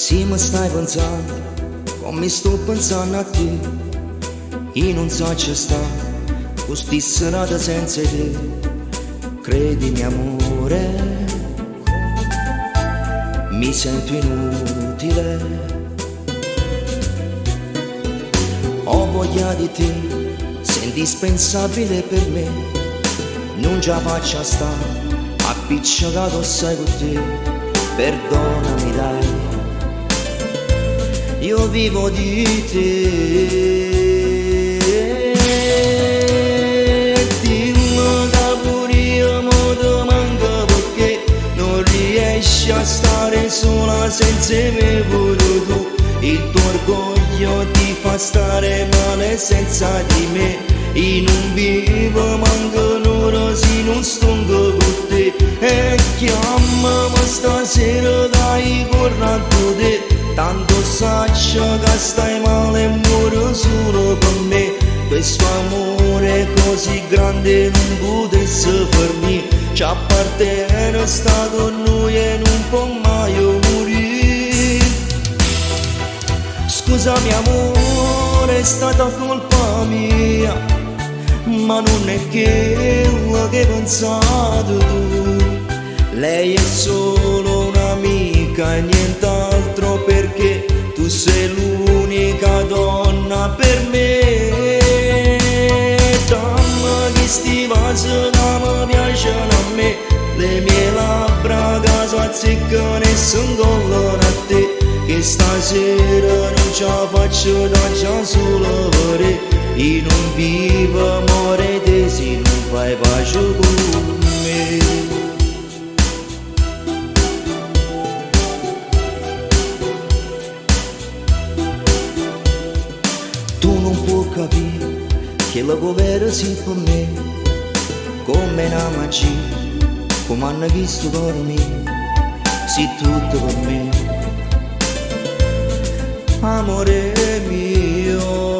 Se mi stai pensando, come mi sto pensando a te, io non so ci sta, con sti serate senza te. Credimi amore, mi sento inutile. Ho voglia di te, sei indispensabile per me. Non ce la faccio a stare, appiccicato sei con te. Perdonami dai, io vivo di te. Dimmi che pure io mo ti manco, perché non riesci a stare sola senza me pure tu. Il tuo orgoglio ti fa stare male senza di me. Io non vivo manco un'ora se non sto con te. E chiamami stasera dai correndo te, tanto saccio che stai male e muore solo per me. Questo amore così grande non potesse fermi, ci appartiene, sta con noi e non può mai morire. Scusami amore, è stata colpa mia, ma non è quello che hai pensato tu. Lei è solo un'amica e nient'altro, perché tu sei l'unica donna per me. Dammi che sti vasi che mi piacciono a me, le mie labbra che si azzeccano e si incollano a te, che stasera non ce la faccio da già solo per te. Io non vivo amore te se non fai pace con me. Tu non puoi capire che la povera sei per me, come una magia, come hanno visto per me, sei tutto per me, amore mio.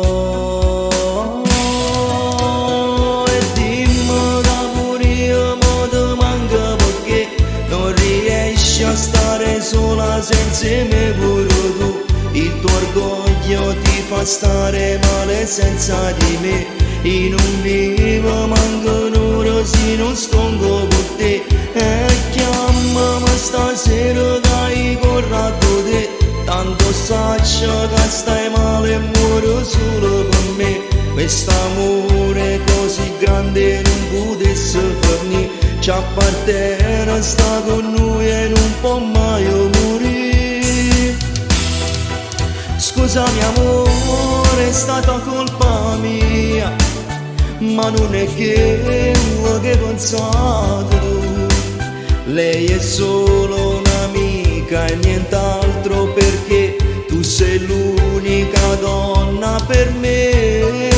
E dimmi che pure io mo ti manco, perché non riesci a stare sola senza me pure tu. Il tuo orgoglio ti fa stare male senza di me. Io non vivo manco un'ora se non sto con te. E chiamami stasera dai corrado te, tanto saccio che stai male e muore solo per me. Quest'amore così grande non potesse farmi, ci appartiene, sta con noi e non può mai morire. Scusami amore, è stata colpa mia, ma non è quello che hai pensato tu. Lei è solo un'amica e nient'altro, perché tu sei l'unica donna per me.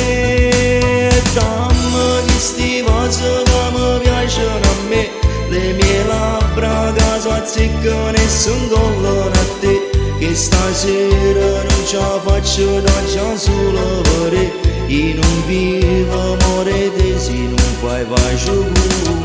Dammi di sti vasi che mi piacciono a me, le mie labbra che si azzeccano e si incollano a te, che stasera non ce la faccio da già solo per te. Io non vivo amore te se non fai pace con me.